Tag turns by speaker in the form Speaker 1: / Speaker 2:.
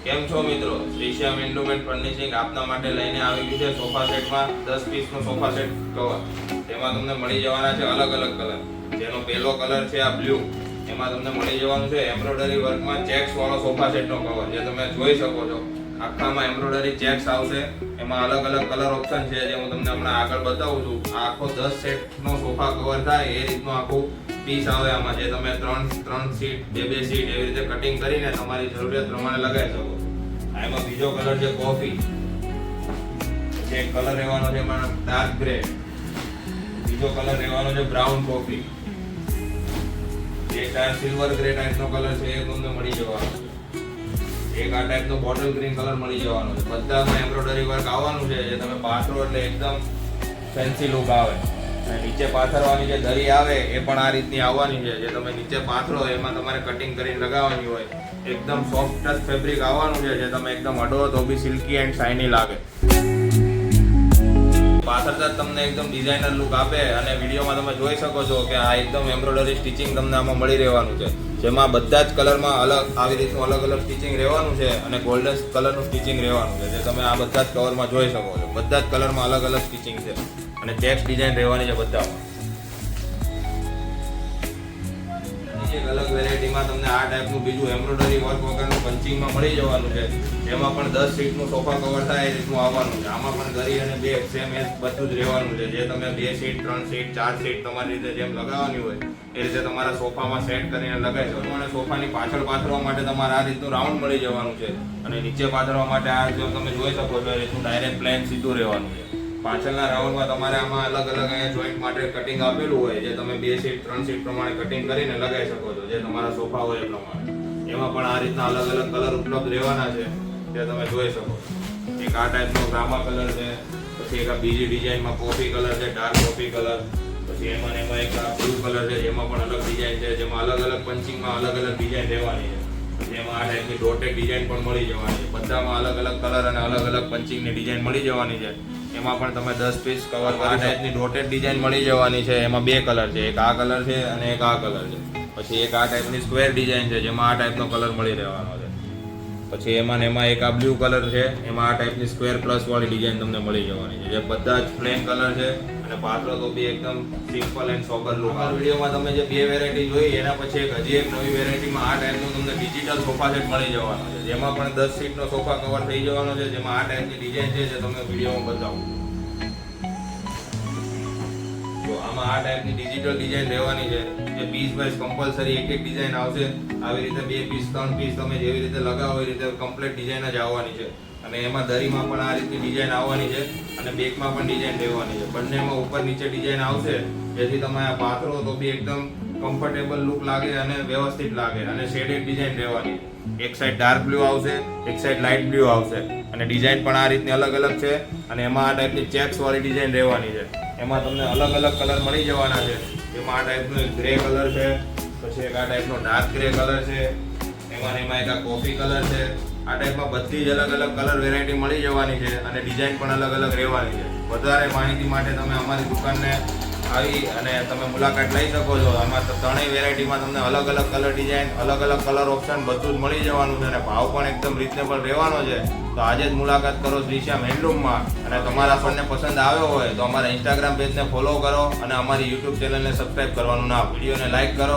Speaker 1: કેમ છો મિત્રો? શ્રીશ્યામ ઇન્ડુમેન્ટ ફર્નિશિંગ આપના માટે લઈને આવી ગયું છે સોફા સેટમાં 10 પીસનો સોફા સેટ કવર. તેમાં તમને મળી જવાના છે અલગ અલગ કલર. જેનો પહેલો કલર છે આ બ્લુ. એમાં તમને મળી જવાનું છે એમ્બ્રોઇડરી વર્કમાં ચેક્સ વાળો સોફા સેટનો કવર, જે તમે જોઈ શકો છો. આખામાં એમ્બ્રોઇડરી ચેક્સ આવશે. એમાં અલગ અલગ કલર ઓપ્શન છે, જે હું તમને હમણાં આગળ બતાવું છું. આ આખો 10 સેટનો સોફા કવર થાય એ રીતનું આખું પીસ આવે આમાં, જે તમે ત્રણ સીટ, બે સીટ એવી રીતે કટિંગ કરીને તમારી જરૂરિયાત પ્રમાણે લગાવી શકો. આમાં બીજો કલર છે કોફી. એક કલર રહેવાનો છે એમાં ડાર્ક ગ્રે. બીજો કલર રહેવાનો છે બ્રાઉન કોફી. એક આ સિલ્વર ગ્રે ટાઈપનો કલર છે એ તમને મળી જવાનો છે. એક આ ટાઈપનો બોટલ ગ્રીન કલર મળી જવાનો છે. બધામાં એમ્બ્રોઇડરી વર્ક આવવાનું છે, જે તમે પાથરો એટલે એકદમ ફેન્સી લુક આવે. અને નીચે પાથરવાની જે દરી આવે એ પણ આ રીતની આવવાની છે, જે તમે નીચે પાથરો એમાં તમારે કટિંગ કરીને લગાવવાની હોય. એકદમ સોફ્ટ ટચ ફેબ્રિક આવવાનું છે, જે તમે એકદમ અડો તો બી સિલ્કી એન્ડ શાઇની લાગે. પાથરતા તમને એકદમ ડિઝાઇનર લુક આપે. અને વિડીયોમાં તમે જોઈ શકો છો કે આ એકદમ એમ્બ્રોઇડરી સ્ટિચિંગ તમને આમાં મળી રહેવાનું છે, જેમાં બધા જ કલરમાં આવી રીતનું અલગ અલગ સ્ટિચિંગ રહેવાનું છે. અને ગોલ્ડન કલરનું સ્ટિચિંગ રહેવાનું છે, જે તમે આ બધા જ કવરમાં જોઈ શકો છો. બધા જ કલરમાં અલગ અલગ સ્ટિચિંગ છે અને ચેક્સ ડિઝાઇન રહેવાની છે બધામાં. એક અલગ વેરાયટીમાં તમને આ ટાઈપનું બીજું એમ્બ્રોઇડરી વર્ક વગરનું પંચિંગમાં મળી જવાનું છે, જેમાં પણ 10 સીટનું સોફા કવર થાય એ રીતનું આવવાનું છે. આમાં પણ દરી અને બે સેમ એસ બધું જ રહેવાનું છે, જે તમે 2 સીટ, 3 સીટ, 4 સીટ તમારી રીતે જેમ લગાવવાની હોય એ રીતે તમારા સોફામાં સેટ કરીને લગાવી શકો. અને સોફાની પાછળ પાથરવા માટે તમારે આ રીતનું રાઉન્ડ મળી જવાનું છે, અને નીચે પાથરવા માટે આ જો તમે જોઈ શકો છો એ રીતનું ડાયરેક્ટ પ્લેન સીધું રહેવાનું છે. પાછળના રાઉન્ડમાં તમારે આમાં અલગ અલગ અહીંયા જોઈન્ટ માટે કટિંગ આપેલું હોય, જે તમે 2 સીટ, 3 સીટ પ્રમાણે કટિંગ કરીને લગાવી શકો છો, જે તમારા સોફા હોય એ પ્રમાણે. એમાં પણ આ રીતના અલગ અલગ કલર ઉપલબ્ધ રહેવાના છે, જે તમે જોઈ શકો. એક આ ટાઈપનો ગ્રામા કલર છે, પછી એક આ બીજી ડિઝાઇનમાં કોફી કલર છે, ડાર્ક કોફી કલર. પછી એમાં એક આ બ્લુ કલર છે, જેમાં પણ અલગ ડિઝાઇન છે, જેમાં અલગ અલગ પંચિંગમાં અલગ અલગ ડિઝાઇન રહેવાની છે. જેમાં આ ટાઈપની ડોટેડ ડિઝાઇન પણ મળી જવાની છે. બધામાં અલગ અલગ કલર અને અલગ અલગ પંચિંગની ડિઝાઇન મળી જવાની છે. એમાં પણ તમે 10 પીસ કવર આ ટાઈપની ડોટેડ ડિઝાઇન મળી જવાની છે. એમાં 2 કલર છે, એક આ કલર છે અને એક આ કલર છે. પછી એક આ ટાઈપની સ્ક્વેર ડિઝાઇન છે, જેમાં આ ટાઈપનો કલર મળી રહેવાનો છે. પછી એમાં એક આ બ્લુ કલર છે, એમાં આ ટાઈપની સ્ક્વેર પ્લસ વાળી ડિઝાઇન તમને મળી જવાની છે, જે બધા જ પ્લેન કલર છે. અને પાથરો તો બી એકદમ સિમ્પલ એન્ડ સોબર લુક. આ વિડીયોમાં તમે જે 2 વેરાયટી જોઈ, એના પછી હજી એક નવી વેરાયટીમાં આ ટાઈપનું તમને ડિજિટલ સોફા સેટ મળી જવાનો છે, જેમાં પણ 10 સીટનો સોફા કવર થઈ જવાનો છે, જેમાં આ ટાઈપની ડિઝાઇન છે, જે તમને વિડીયોમાં બતાવું. તો આમાં આ ટાઈપની ડિજિટલ ડિઝાઇન રહેવાની છે, જે પીસ વાઇઝ કમ્પલસરી એક ડિઝાઇન આવશે. આવી રીતે 2 પીસ, 3 પીસ તમે જેવી રીતે લગાવો એ રીતે કમ્પ્લીટ ડિઝાઇન જ આવવાની છે. અને એમાં દરીમાં પણ આ રીતની ડિઝાઇન આવવાની છે, અને બેકમાં પણ ડિઝાઇન રહેવાની છે. બંનેમાં ઉપર નીચે ડિઝાઇન આવશે, જેથી તમે આ પાથરો તો બી એકદમ કમ્ફર્ટેબલ લુક લાગે અને વ્યવસ્થિત લાગે. અને શેડેડ ડિઝાઇન રહેવાની છે. એક સાઈડ ડાર્ક બ્લુ આવશે, એક સાઈડ લાઇટ બ્લુ આવશે. અને ડિઝાઇન પણ આ રીતની અલગ અલગ છે. અને એમાં આ ટાઈપની ચેક્સ વાળી ડિઝાઇન રહેવાની છે. એમાં તમને અલગ અલગ કલર મળી જવાના છે. એમાં આ ટાઈપનો એક ગ્રે કલર છે, પછી એક આ ટાઈપનો ડાર્ક ગ્રે કલર છે, એમાં એક આ કોફી કલર છે. આ ટાઈપમાં બધી જ અલગ અલગ કલર વેરાયટી મળી જવાની છે, અને ડિઝાઇન પણ અલગ અલગ રહેવાની છે. વધારે માહિતી માટે તમે અમારી દુકાનને આવી અને તમે મુલાકાત લઈ શકો છો. આમાં ત્રણેય વેરાયટીમાં તમને અલગ અલગ કલર ડિઝાઇન, અલગ અલગ કલર ઓપ્શન બધું જ મળી જવાનું છે, અને ભાવ પણ એકદમ રિઝનેબલ રહેવાનો છે. તો આજે જ મુલાકાત કરો શ્રીશ્યામ હેન્ડલૂમમાં. અને તમારા આપણને પસંદ આવ્યો હોય તો અમારા ઇન્સ્ટાગ્રામ પેજને ફોલો કરો, અને અમારી યુટ્યુબ ચેનલને સબસ્ક્રાઈબ કરવાનું ના. વિડીયોને લાઈક કરો